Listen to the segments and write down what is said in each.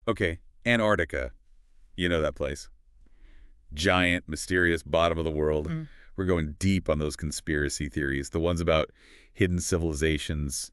Okay, Antarctica. You know that place. Giant, mysterious, bottom of the world. Mm. We're going deep on those conspiracy theories, the ones about hidden civilizations,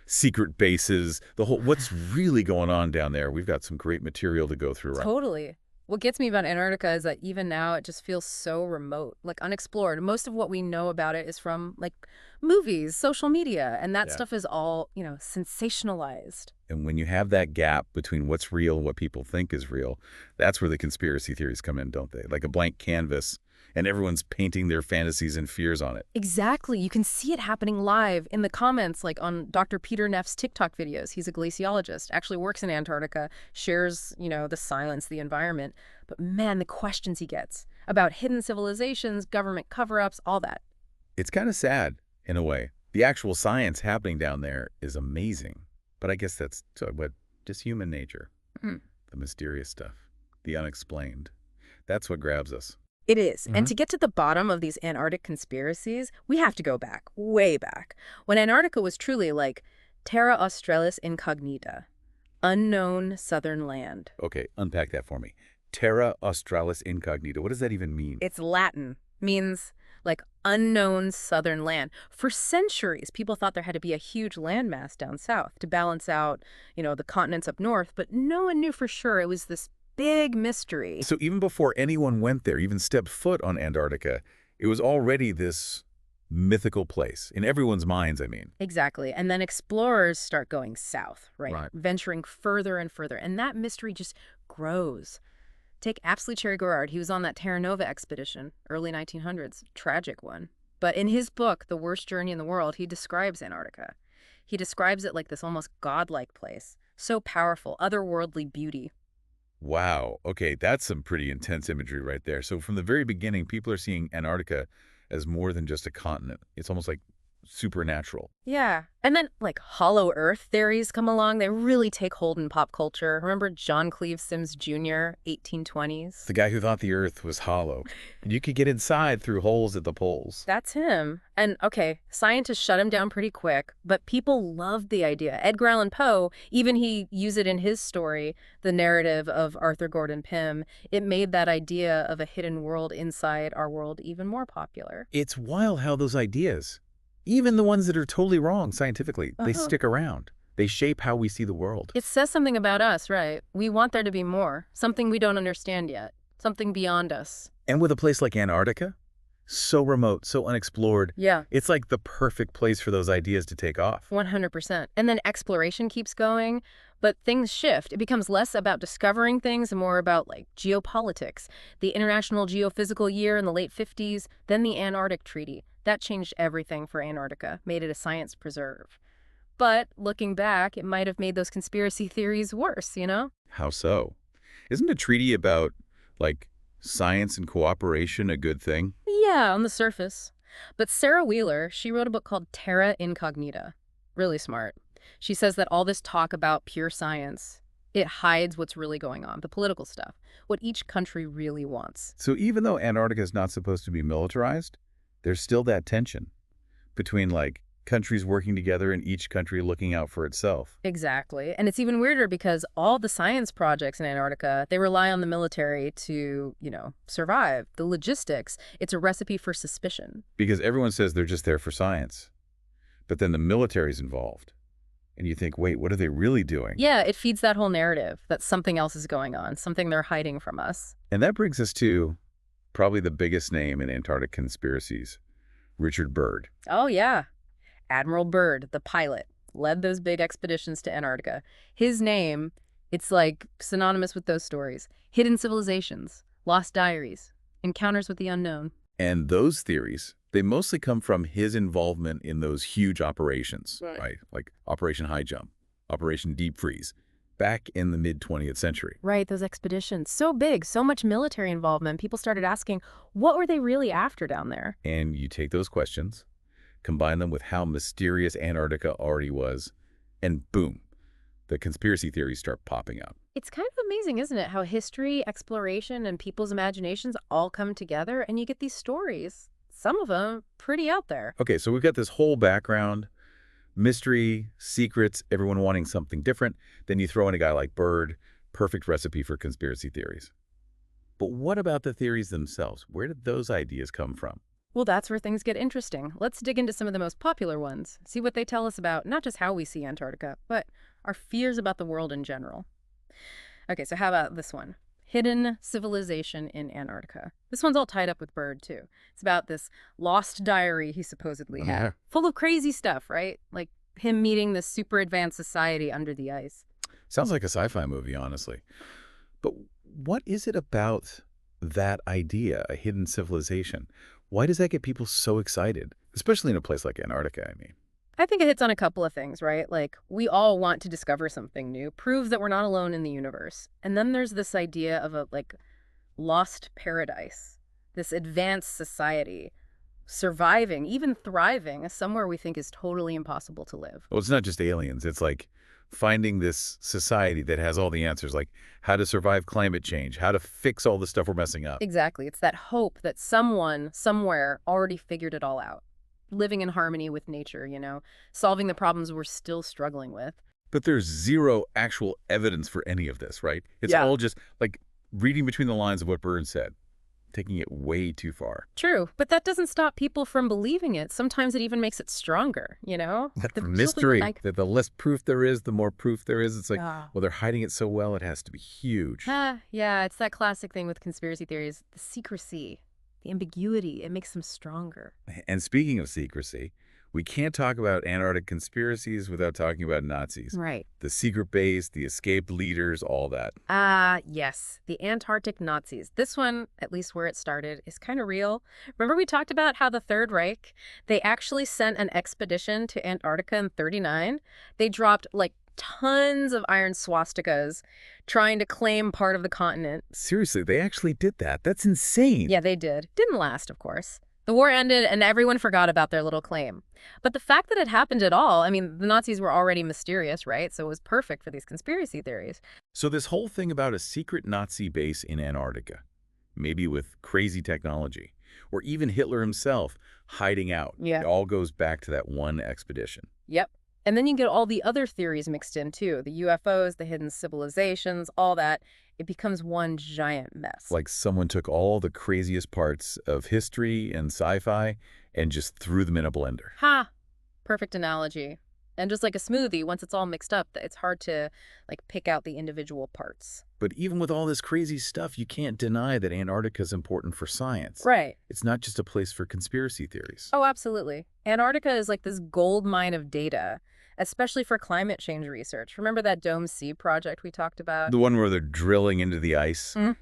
secret bases, the whole what's really going on down there. We've got some great material to go through, right? Totally. What gets me about Antarctica is that even now it just feels so remote, like unexplored. Most of what we know about it is from like movies, social media, and that Yeah. stuff is all, sensationalized. And when you have that gap between what's real and what people think is real, that's where the conspiracy theories come in, don't they? Like a blank canvas, and everyone's painting their fantasies and fears on it. Exactly. You can see it happening live in the comments, like on Dr. Peter Neff's TikTok videos. He's a glaciologist, actually works in Antarctica, shares, the silence, the environment. But man, the questions he gets about hidden civilizations, government cover-ups, all that. It's kind of sad, in a way. The actual science happening down there is amazing. But I guess that's just human nature. Mm. The mysterious stuff, the unexplained. That's what grabs us. It is. And Hmm. to get to the bottom of these Antarctic conspiracies, we have to go back, way back, when Antarctica was truly like Terra Australis Incognita, unknown southern land. Okay, unpack that for me. Terra Australis Incognita. What does that even mean? It's Latin, means like unknown southern land. For centuries, people thought there had to be a huge landmass down south to balance out, the continents up north, but no one knew for sure. It was this big mystery. So even before anyone went there, even stepped foot on Antarctica, it was already this mythical place. In everyone's minds, I mean. Exactly. And then explorers start going south, right? Right. Venturing further and further. And that mystery just grows. Take Apsley Cherry Garrard. He was on that Terra Nova expedition, early 1900s. Tragic one. But in his book, The Worst Journey in the World, he describes Antarctica. He describes it like this almost godlike place. So powerful, otherworldly beauty. Wow. Okay, that's some pretty intense imagery right there. So from the very beginning, people are seeing Antarctica as more than just a continent. It's almost like supernatural. Yeah. And then, like, hollow earth theories come along. They really take hold in pop culture. Remember John Cleve Sims Jr., 1820s? The guy who thought the Earth was hollow. And you could get inside through holes at the poles. That's him. And, okay, scientists shut him down pretty quick, but people loved the idea. Edgar Allan Poe, even he used it in his story, the narrative of Arthur Gordon Pym. It made that idea of a hidden world inside our world even more popular. It's wild how those ideas, even the ones that are totally wrong scientifically, they Uh-huh. stick around. They shape how we see the world. It says something about us, right? We want there to be more, something we don't understand yet, something beyond us. And with a place like Antarctica, so remote, so unexplored, Yeah. it's like the perfect place for those ideas to take off. 100%. And then exploration keeps going, but things shift. It becomes less about discovering things and more about like geopolitics. The International Geophysical Year in the late 50s, then the Antarctic Treaty. That changed everything for Antarctica, made it a science preserve. But looking back, it might have made those conspiracy theories worse? How so? Isn't a treaty about, like, science and cooperation a good thing? Yeah, on the surface. But Sarah Wheeler, she wrote a book called Terra Incognita. Really smart. She says that all this talk about pure science, it hides what's really going on, the political stuff, what each country really wants. So even though Antarctica is not supposed to be militarized, there's still that tension between, like, countries working together and each country looking out for itself. Exactly. And it's even weirder because all the science projects in Antarctica, they rely on the military to, survive. The logistics, it's a recipe for suspicion. Because everyone says they're just there for science. But then the military's involved. And you think, wait, what are they really doing? Yeah, it feeds that whole narrative that something else is going on, something they're hiding from us. And that brings us to probably the biggest name in Antarctic conspiracies, Richard Byrd. Oh, yeah. Admiral Byrd, the pilot, led those big expeditions to Antarctica. His name, it's like synonymous with those stories. Hidden civilizations, lost diaries, encounters with the unknown. And those theories, they mostly come from his involvement in those huge operations, right? Like Operation High Jump, Operation Deep Freeze, back in the mid-20th century. Right, those expeditions. So big, so much military involvement. People started asking, what were they really after down there? And you take those questions, combine them with how mysterious Antarctica already was, and boom, the conspiracy theories start popping up. It's kind of amazing, isn't it? How history, exploration, and people's imaginations all come together, and you get these stories. Some of them pretty out there. Okay, so we've got this whole background, mystery, secrets, everyone wanting something different. Then you throw in a guy like Byrd, perfect recipe for conspiracy theories. But what about the theories themselves? Where did those ideas come from? Well, that's where things get interesting. Let's dig into some of the most popular ones, see what they tell us about not just how we see Antarctica, but our fears about the world in general. Okay, so how about this one? Hidden civilization in Antarctica. This one's all tied up with Bird, too. It's about this lost diary he supposedly had, Yeah. full of crazy stuff, right? Like him meeting this super advanced society under the ice. Sounds like a sci-fi movie, honestly. But what is it about that idea, a hidden civilization? Why does that get people so excited? Especially in a place like Antarctica, I mean. I think it hits on a couple of things, right? Like, we all want to discover something new, prove that we're not alone in the universe. And then there's this idea of a, like, lost paradise, this advanced society, surviving, even thriving, somewhere we think is totally impossible to live. Well, it's not just aliens. It's like finding this society that has all the answers, like how to survive climate change, how to fix all the stuff we're messing up. Exactly. It's that hope that someone, somewhere, already figured it all out. Living in harmony with nature, solving the problems we're still struggling with. But there's zero actual evidence for any of this, right? It's Yeah. all just like reading between the lines of what Byrne said, taking it way too far. True, but that doesn't stop people from believing it. Sometimes it even makes it stronger, That The mystery, like- that the less proof there is, the more proof there is. It's like, Ah. well, they're hiding it so well, it has to be huge. Yeah, it's that classic thing with conspiracy theories. The secrecy, the ambiguity, it makes them stronger. And speaking of secrecy, we can't talk about Antarctic conspiracies without talking about Nazis. Right. The secret base, the escaped leaders, all that. Yes, the Antarctic Nazis. This one, at least where it started, is kind of real. Remember we talked about how the Third Reich, they actually sent an expedition to Antarctica in 1939? They dropped, like, tons of iron swastikas trying to claim part of the continent. Seriously, they actually did that. That's insane. Yeah, they did. Didn't last, of course. The war ended and everyone forgot about their little claim. But the fact that it happened at all, I mean, the Nazis were already mysterious, right? So it was perfect for these conspiracy theories. So this whole thing about a secret Nazi base in Antarctica, maybe with crazy technology, or even Hitler himself hiding out, Yeah. it all goes back to that one expedition. Yep. And then you get all the other theories mixed in too. The UFOs, the hidden civilizations, all that. It becomes one giant mess. Like someone took all the craziest parts of history and sci-fi and just threw them in a blender. Ha! Perfect analogy. And just like a smoothie, once it's all mixed up, it's hard to pick out the individual parts. But even with all this crazy stuff, you can't deny that Antarctica is important for science. Right. It's not just a place for conspiracy theories. Oh, absolutely. Antarctica is like this gold mine of data, especially for climate change research. Remember that Dome Sea project we talked about? The one where they're drilling into the ice Mhm.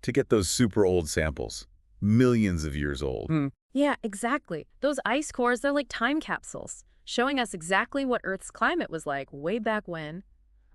to get those super old samples, millions of years old. Yeah, exactly. Those ice cores, they're like time capsules, showing us exactly what Earth's climate was like way back when.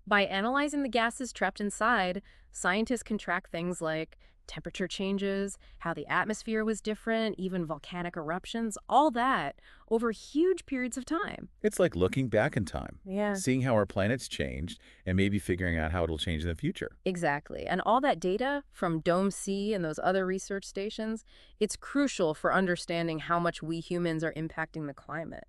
By analyzing the gases trapped inside, scientists can track things like temperature changes, how the atmosphere was different, even volcanic eruptions, all that, over huge periods of time. It's like looking back in time, Yeah. seeing how our planet's changed, and maybe figuring out how it'll change in the future. Exactly. And all that data from Dome Sea and those other research stations, it's crucial for understanding how much we humans are impacting the climate.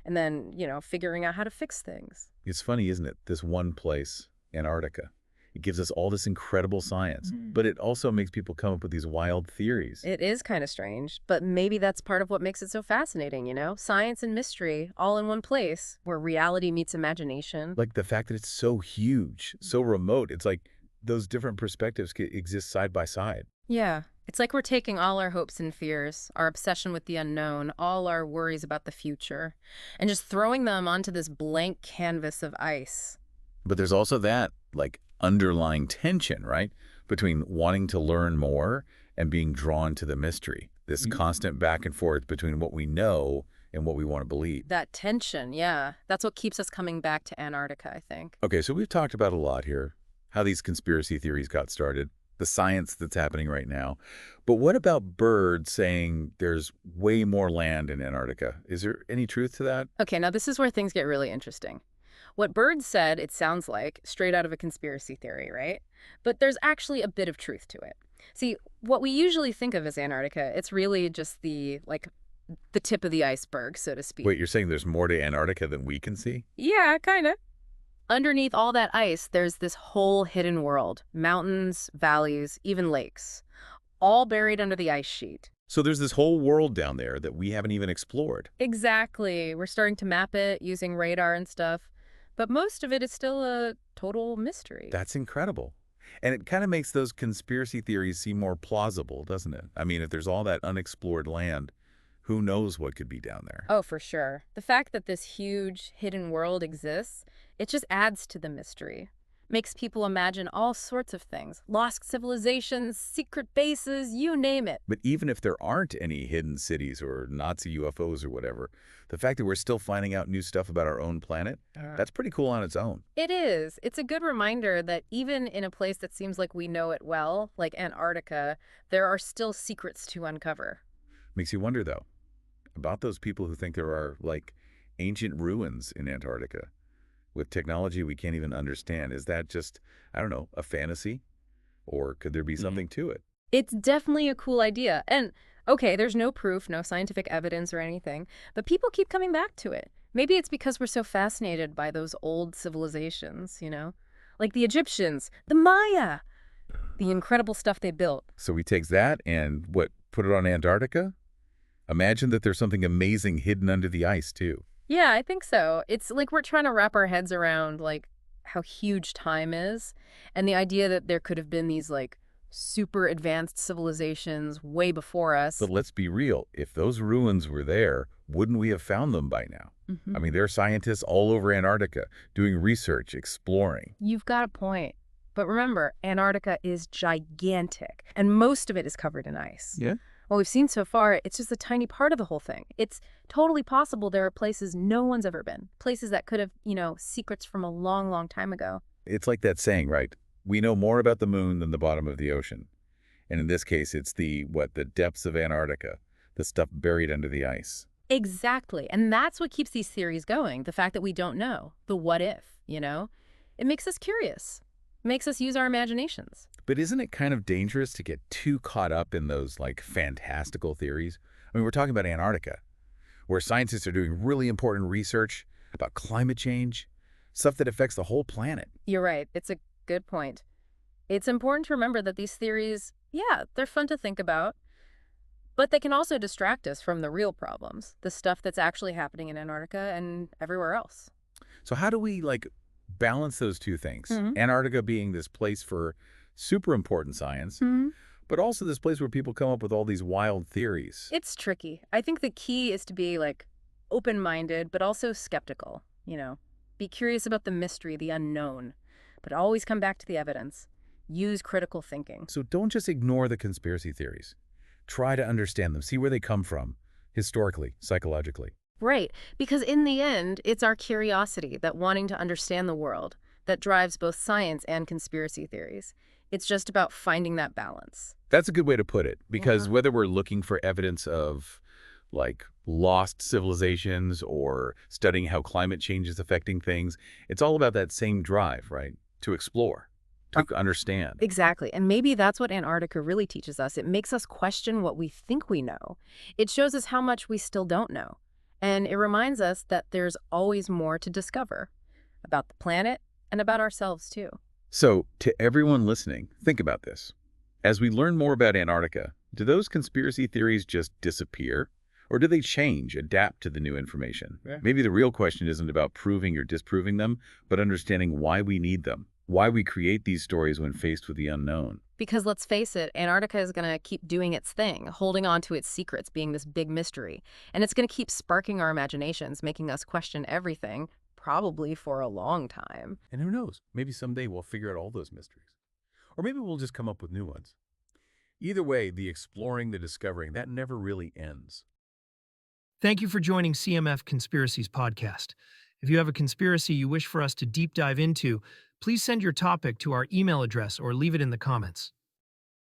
And then, figuring out how to fix things. It's funny, isn't it? This one place, Antarctica. It gives us all this incredible science, but it also makes people come up with these wild theories. It is kind of strange, but maybe that's part of what makes it so fascinating, Science and mystery all in one place, where reality meets imagination. Like the fact that it's so huge, so remote. It's like those different perspectives exist side by side. Yeah. It's like we're taking all our hopes and fears, our obsession with the unknown, all our worries about the future, and just throwing them onto this blank canvas of ice. But there's also that, underlying tension, right? Between wanting to learn more and being drawn to the mystery. This constant back and forth between what we know and what we want to believe. That tension, yeah. That's what keeps us coming back to Antarctica, I think. Okay, so we've talked about a lot here, how these conspiracy theories got started, the science that's happening right now. But what about Byrd saying there's way more land in Antarctica? Is there any truth to that? Okay, now this is where things get really interesting. What Byrd said, it sounds like, straight out of a conspiracy theory, right? But there's actually a bit of truth to it. See, what we usually think of as Antarctica, it's really just the tip of the iceberg, so to speak. Wait, you're saying there's more to Antarctica than we can see? Yeah, kind of. Underneath all that ice, there's this whole hidden world. Mountains, valleys, even lakes. All buried under the ice sheet. So there's this whole world down there that we haven't even explored. Exactly. We're starting to map it using radar and stuff. But most of it is still a total mystery. That's incredible. And it kind of makes those conspiracy theories seem more plausible, doesn't it? I mean, if there's all that unexplored land, who knows what could be down there? Oh, for sure. The fact that this huge hidden world exists, it just adds to the mystery. Makes people imagine all sorts of things. Lost civilizations, secret bases, you name it. But even if there aren't any hidden cities or Nazi UFOs or whatever, the fact that we're still finding out new stuff about our own planet, that's pretty cool on its own. It is. It's a good reminder that even in a place that seems like we know it well, like Antarctica, there are still secrets to uncover. Makes you wonder, though, about those people who think there are, like, ancient ruins in Antarctica with technology we can't even understand. Is that just, I don't know, a fantasy? Or could there be something to it? It's definitely a cool idea. And, okay, there's no proof, no scientific evidence or anything, but people keep coming back to it. Maybe it's because we're so fascinated by those old civilizations, you know? Like the Egyptians, the Maya, the incredible stuff they built. So we take that and, put it on Antarctica? Imagine that there's something amazing hidden under the ice, too. Yeah, I think so. It's like we're trying to wrap our heads around, like, how huge time is, and the idea that there could have been these, like, super advanced civilizations way before us. But let's be real. If those ruins were there, wouldn't we have found them by now? I mean, there are scientists all over Antarctica doing research, exploring. You've got a point. But remember, Antarctica is gigantic, and most of it is covered in ice. Yeah? What we've seen so far, it's just a tiny part of the whole thing. It's totally possible there are places no one's ever been. Places that could have, secrets from a long, long time ago. It's like that saying, right? We know more about the moon than the bottom of the ocean. And in this case, it's the depths of Antarctica, the stuff buried under the ice. Exactly. And that's what keeps these theories going. The fact that we don't know. The what if, It makes us curious. Makes us use our imaginations. But isn't it kind of dangerous to get too caught up in those, fantastical theories? I mean, we're talking about Antarctica, where scientists are doing really important research about climate change, stuff that affects the whole planet. You're right. It's a good point. It's important to remember that these theories, yeah, they're fun to think about, but they can also distract us from the real problems, the stuff that's actually happening in Antarctica and everywhere else. So how do we, balance those two things? Mhm. Antarctica being this place for super important science, but also this place where people come up with all these wild theories. It's tricky. I think the key is to be, open-minded, but also skeptical, Be curious about the mystery, the unknown, but always come back to the evidence. Use critical thinking. So don't just ignore the conspiracy theories. Try to understand them. See where they come from, historically, psychologically. Right, because in the end, it's our curiosity, that wanting to understand the world, that drives both science and conspiracy theories. It's just about finding that balance. That's a good way to put it, because Yeah. whether we're looking for evidence of, lost civilizations or studying how climate change is affecting things, it's all about that same drive, right? To explore, to understand. Exactly, and maybe that's what Antarctica really teaches us. It makes us question what we think we know. It shows us how much we still don't know. And it reminds us that there's always more to discover about the planet and about ourselves, too. So, to everyone listening, think about this. As we learn more about Antarctica, do those conspiracy theories just disappear? Or do they change, adapt to the new information? Yeah. Maybe the real question isn't about proving or disproving them, but understanding why we need them, why we create these stories when faced with the unknown. Because let's face it, Antarctica is going to keep doing its thing, holding on to its secrets, being this big mystery. And it's going to keep sparking our imaginations, making us question everything, probably for a long time. And who knows, maybe someday we'll figure out all those mysteries. Or maybe we'll just come up with new ones. Either way, the exploring, the discovering, that never really ends. Thank you for joining CMF Conspiracies podcast. If you have a conspiracy you wish for us to deep dive into, please send your topic to our email address or leave it in the comments.